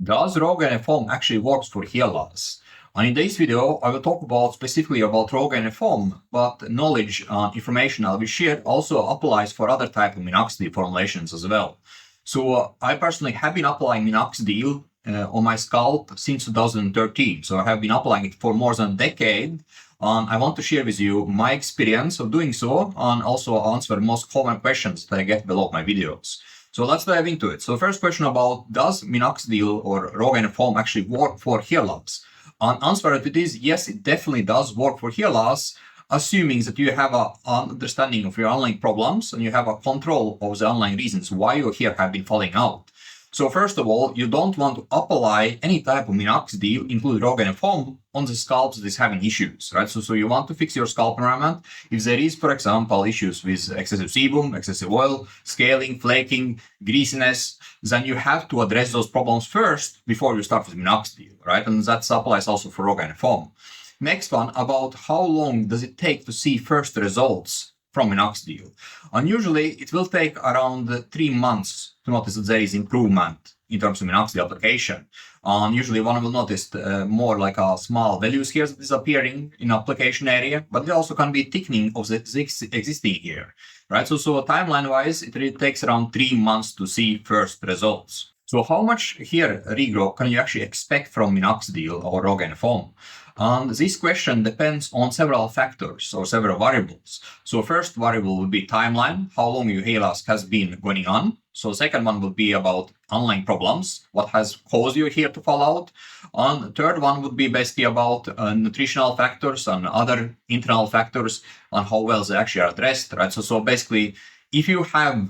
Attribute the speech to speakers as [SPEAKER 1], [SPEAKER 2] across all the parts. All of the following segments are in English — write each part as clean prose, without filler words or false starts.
[SPEAKER 1] Does Rogaine Foam actually works for hair loss? And in this video, I will talk specifically about Rogaine Foam, but knowledge and information I will share also applies for other type of minoxidil formulations as well. So I personally have been applying minoxidil on my scalp since 2013. So I have been applying it for more than a decade. And I want to share with you my experience of doing so and also answer most common questions that I get below my videos. So let's dive into it. So first question about, does minoxidil or Rogaine Foam actually work for hair loss? And answer to it is yes, it definitely does work for hair loss, assuming that you have an understanding of your underlying problems and you have a control of the underlying reasons why your hair have been falling out. So first of all, you don't want to apply any type of minoxidil, including Rogaine Foam, on the scalp that is having issues, right? So you want to fix your scalp environment. If there is, for example, issues with excessive sebum, excessive oil, scaling, flaking, greasiness, then you have to address those problems first before you start with minoxidil, right? And that applies also for Rogaine Foam. Next one, about how long does it take to see first results from minoxidil? And usually it will take around 3 months to notice that there is improvement in terms of minoxidil application. And usually one will notice more like a small vellus here that is appearing in application area, but it also can be thickening of the existing hair, right? So timeline-wise, it really takes around 3 months to see first results. So how much hair regrow can you actually expect from minoxidil or Rogaine Foam? And this question depends on several factors or several variables. So first variable will be timeline, how long your hair loss has been going on. So second one will be about underlying problems, what has caused your hair to fall out. And the third one would be basically about nutritional factors and other internal factors and how well they actually are addressed, right? So basically, if you have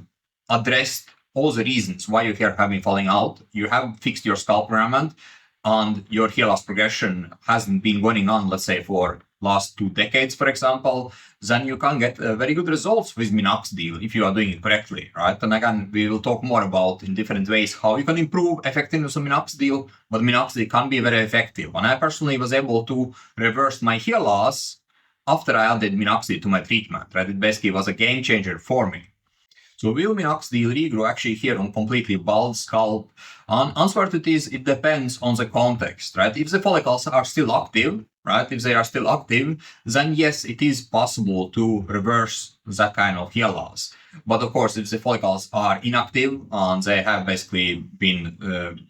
[SPEAKER 1] addressed all the reasons why your hair have been falling out, you have fixed your scalp environment, and your hair loss progression hasn't been going on, let's say, for last 2 decades, for example, then you can get very good results with minoxidil if you are doing it correctly, right? And again, we will talk more about in different ways how you can improve effectiveness of minoxidil, but minoxidil can be very effective. And I personally was able to reverse my hair loss after I added minoxidil to my treatment, right? It basically was a game changer for me. So will minoxidil regrow actually here on completely bald scalp? And answer to this, it depends on the context, right? If the follicles are still active, right? If they are still active, then yes, it is possible to reverse that kind of hair loss. But of course, if the follicles are inactive and they have basically been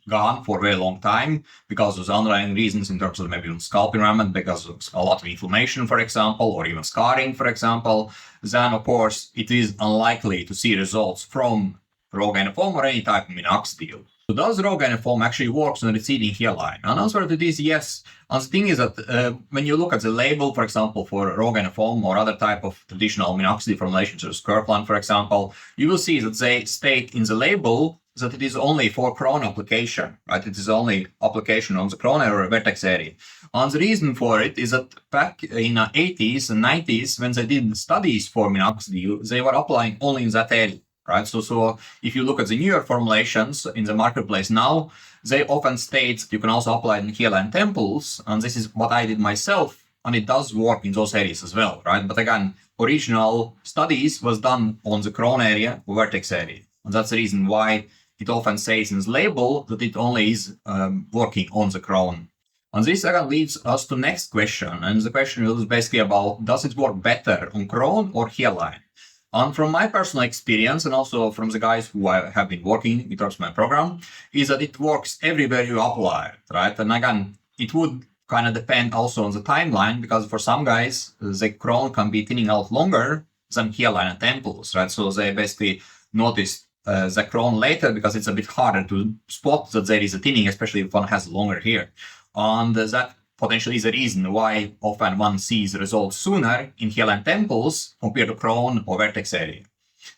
[SPEAKER 1] gone for a very long time because of the underlying reasons in terms of maybe scalp environment, because of a lot of inflammation, for example, or even scarring, for example, then of course it is unlikely to see results from Rogaine Foam or any type of minoxidil. So does Rogaine Foam actually works on receding hairline? And answer to this, yes. And the thing is that when you look at the label, for example, for Rogaine Foam or other type of traditional minoxidil formulations, such as Kirkland, for example, you will see that they state in the label that it is only for crown application, right? It is only application on the crown or vertex area. And the reason for it is that back in the 80s and 90s, when they did studies for minoxidil, they were applying only in that area. Right. So if you look at the newer formulations in the marketplace now, they often state that you can also apply it in hairline temples. And this is what I did myself. And it does work in those areas as well. Right. But again, original studies was done on the crown area, vertex area. And that's the reason why it often says in the label that it only is working on the crown. And this again leads us to next question. And the question is basically about, does it work better on crown or hairline? And from my personal experience, and also from the guys who I have been working in terms of my program, is that it works everywhere you apply it, right? And again, it would kind of depend also on the timeline, because for some guys, the crown can be thinning out longer than hairline and temples, right? So they basically notice the crown later because it's a bit harder to spot that there is a thinning, especially if one has longer hair. And that potentially is a reason why often one sees results sooner in hairline temples compared to crown or vertex area.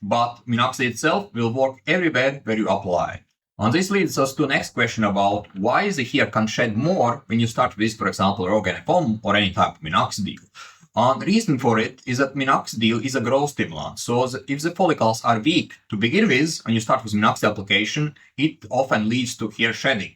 [SPEAKER 1] But minoxidil itself will work everywhere where you apply. And this leads us to the next question about why the hair can shed more when you start with, for example, Rogaine Foam or any type of minoxidil. And the reason for it is that minoxidil is a growth stimulant. So if the follicles are weak to begin with, and you start with minoxidil application, it often leads to hair shedding.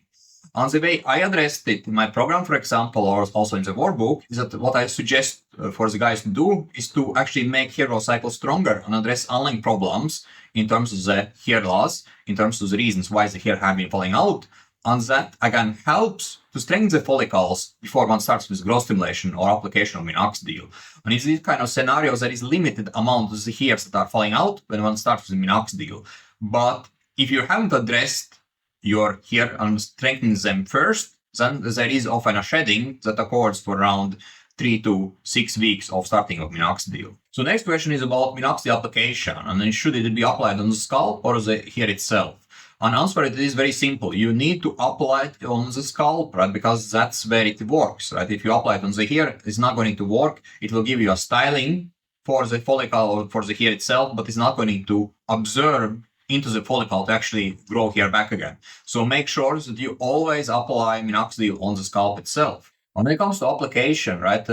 [SPEAKER 1] And the way I addressed it in my program, for example, or also in the workbook, is that what I suggest for the guys to do is to actually make hair growth cycle stronger and address underlying problems in terms of the hair loss, in terms of the reasons why the hair have been falling out, And that again helps to strengthen the follicles before one starts with growth stimulation or application of minoxidil. And in these kind of scenarios, there is limited amount of the hairs that are falling out when one starts with minoxidil. But if you haven't addressed your hair and strengthening them first, then there is often a shedding that occurs for around 3 to 6 weeks of starting of minoxidil. So next question is about minoxidil application, and then should it be applied on the scalp or the hair itself? And answer it is very simple. You need to apply it on the scalp, right? Because that's where it works, right? If you apply it on the hair, it's not going to work. It will give you a styling for the follicle or for the hair itself, but it's not going to absorb into the follicle to actually grow hair back again. So make sure that you always apply minoxidil on the scalp itself. When it comes to application, right,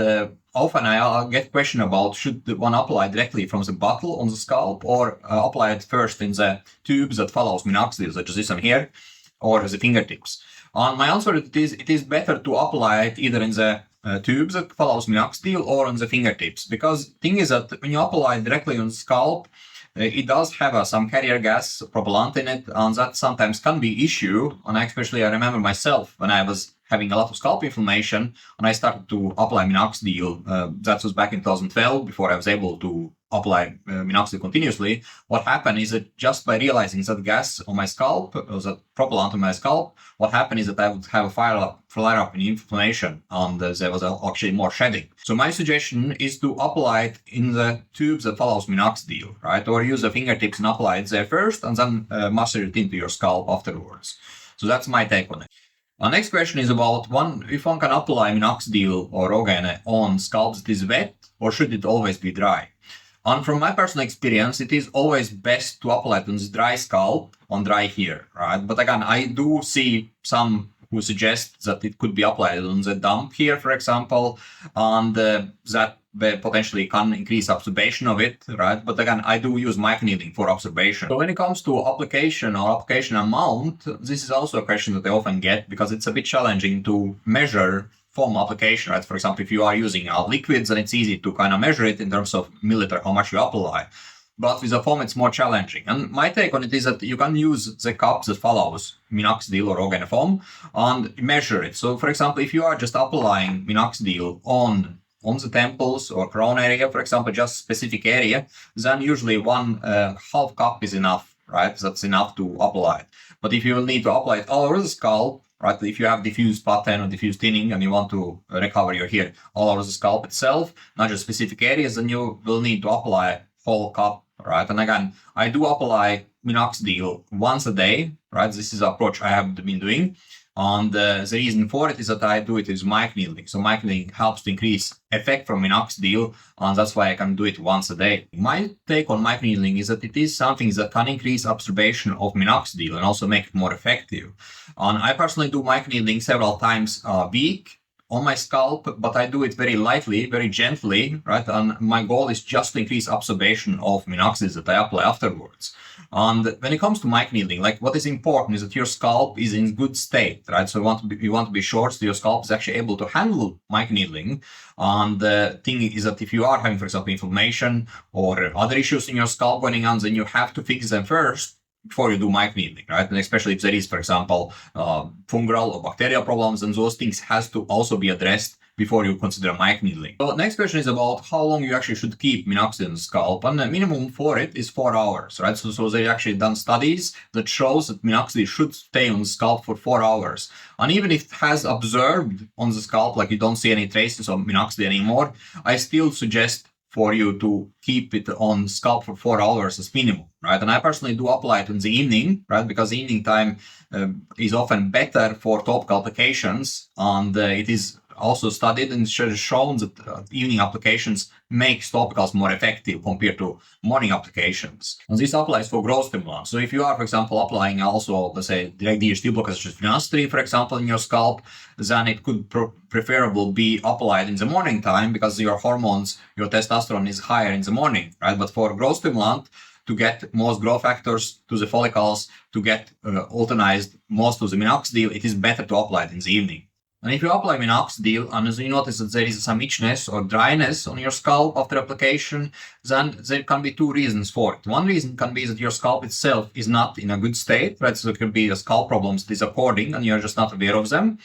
[SPEAKER 1] often I get question about should one apply directly from the bottle on the scalp or apply it first in the tubes that follows minoxidil, such as this one here, or the fingertips. And my answer is it is better to apply it either in the tubes that follows minoxidil or on the fingertips, because the thing is that when you apply it directly on the scalp, it does have some carrier gas propellant in it, and that sometimes can be issue. And especially I remember myself when I was having a lot of scalp inflammation and I started to apply minoxidil. That was back in 2012 before I was able to apply minoxidil continuously. What happened is that just by realizing that gas on my scalp, or that propellant on my scalp, what happened is that I would have a flare up in inflammation, and there was actually more shedding. So my suggestion is to apply it in the tubes that follows minoxidil, right? Or use the fingertips and apply it there first and then massage it into your scalp afterwards. So that's my take on it. Our next question is about if one can apply minoxidil or Rogaine on scalp that is wet, or should it always be dry? And from my personal experience, it is always best to apply it on the dry scalp, on dry hair, right? But again, I do see some who suggest that it could be applied on the damp hair, for example, and that potentially can increase absorption of it, right? But again, I do use microneedling for absorption. So when it comes to application or application amount, this is also a question that I often get because it's a bit challenging to measure foam application, right? For example, if you are using liquids, then it's easy to kind of measure it in terms of milliliter, how much you apply. But with a foam, it's more challenging. And my take on it is that you can use the cups that follows minoxidil or Rogaine foam and measure it. So for example, if you are just applying minoxidil on the temples or crown area, for example, just specific area, then usually one half cup is enough, right? That's enough to apply it. But if you will need to apply it all over the scalp, right? If you have diffuse pattern or diffuse thinning and you want to recover your hair all over the scalp itself, not just specific areas, then you will need to apply whole cup, right? And again, I do apply minoxidil once a day, right? This is the approach I have been doing. And the reason for it is that I do it with microneedling. So microneedling helps to increase effect from minoxidil, and that's why I can do it once a day. My take on microneedling is that it is something that can increase absorption of minoxidil and also make it more effective. And I personally do microneedling several times a week on my scalp, but I do it very lightly, very gently, right? And my goal is just to increase absorption of minoxidil that I apply afterwards. And when it comes to microneedling, like what is important is that your scalp is in good state, right? So you want to be sure that your scalp is actually able to handle microneedling. And the thing is that if you are having, for example, inflammation or other issues in your scalp going on, then you have to fix them first before you do microneedling, right? And especially if there is, for example, fungal or bacterial problems, and those things has to also be addressed before you consider microneedling. So next question is about how long you actually should keep minoxidil in the scalp, and the minimum for it is 4 hours, right? So they actually done studies that shows that minoxidil should stay on the scalp for 4 hours. And even if it has absorbed on the scalp, like you don't see any traces of minoxidil anymore, I still suggest for you to keep it on scalp for 4 hours as minimum, right? And I personally do apply it in the evening, right? Because the evening time is often better for topical applications, and it is also studied and shown that evening applications make topicals more effective compared to morning applications. And this applies for growth stimulants. So if you are, for example, applying also, let's say, direct DHT blockers such as finasteride, for example, in your scalp, then it could preferable be applied in the morning time because your hormones, your testosterone is higher in the morning, right? But for growth stimulant, to get most growth factors to the follicles, to get alternized most of the minoxidil, it is better to apply it in the evening. And if you apply Minoxidil and as you notice that there is some itchiness or dryness on your scalp after application, then there can be two reasons for it. One reason can be that your scalp itself is not in a good state, right? So it could be scalp problems disaccording and you're just not aware of them.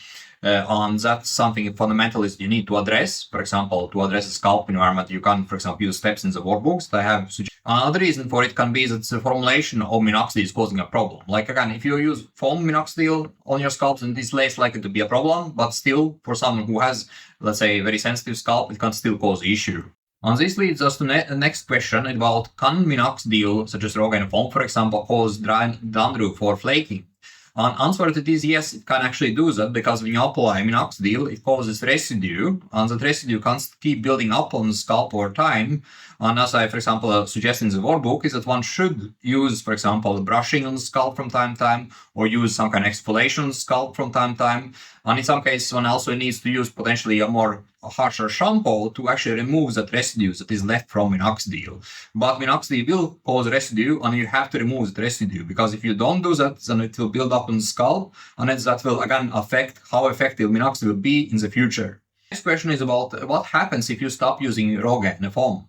[SPEAKER 1] And that's something fundamentally you need to address. For example, to address a scalp environment, you can, for example, use steps in the workbooks that I have suggested. Another reason for it can be that the formulation of minoxidil is causing a problem. Like again, if you use foam minoxidil on your scalp, then this is less likely to be a problem, but still for someone who has, let's say, a very sensitive scalp, it can still cause issue. And this leads us to the next question about can minoxidil, such as Rogaine Foam, for example, cause dandruff or flaking? And answer to this, yes, it can actually do that because when you apply minoxidil, it causes residue, and that residue can keep building up on the scalp over time. And as I, for example, suggest in the workbook, is that one should use, for example, brushing on the scalp from time to time, or use some kind of exfoliation on the scalp from time to time. And in some cases, one also needs to use potentially a more harsher shampoo to actually remove that residue that is left from minoxidil. But minoxidil will cause residue, and you have to remove that residue, because if you don't do that, then it will build up on the scalp, and that will again affect how effective minoxidil will be in the future. Next question is about what happens if you stop using Rogaine Foam.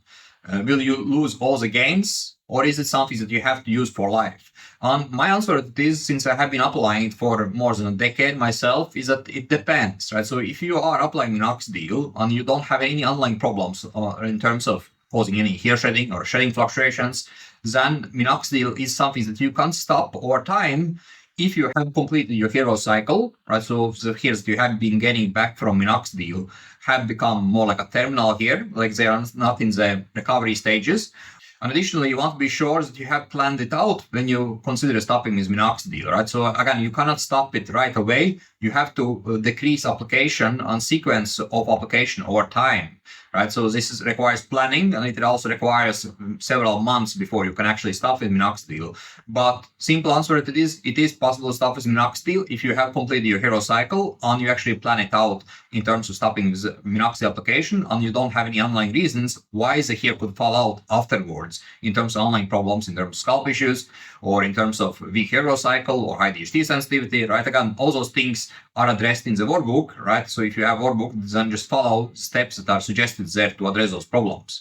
[SPEAKER 1] Will you lose all the gains, or is it something that you have to use for life? And my answer to this, since I have been applying it for more than a decade myself, is that it depends, right? So if you are applying minoxidil and you don't have any underlying problems in terms of causing any hair shedding or shedding fluctuations, then minoxidil is something that you can stop over time if you have completed your hair growth cycle, right? So the hairs that you have been getting back from minoxidil have become more like a terminal hair, like they are not in the recovery stages. And additionally, you want to be sure that you have planned it out when you consider stopping with minoxidil, right? So again, you cannot stop it right away. You have to decrease application and sequence of application over time, right? So this requires planning, and it also requires several months before you can actually stop with minoxidil. But simple answer to this, it is possible to stop with minoxidil if you have completed your hair growth cycle and you actually plan it out in terms of stopping with minoxidil application, and you don't have any underlying reasons why the hair could fall out afterwards in terms of underlying problems, in terms of scalp issues, or in terms of weak hair growth cycle or high DHT sensitivity, right? Again, all those things are addressed in the workbook, right? So if you have workbook, then just follow steps that are suggested there to address those problems.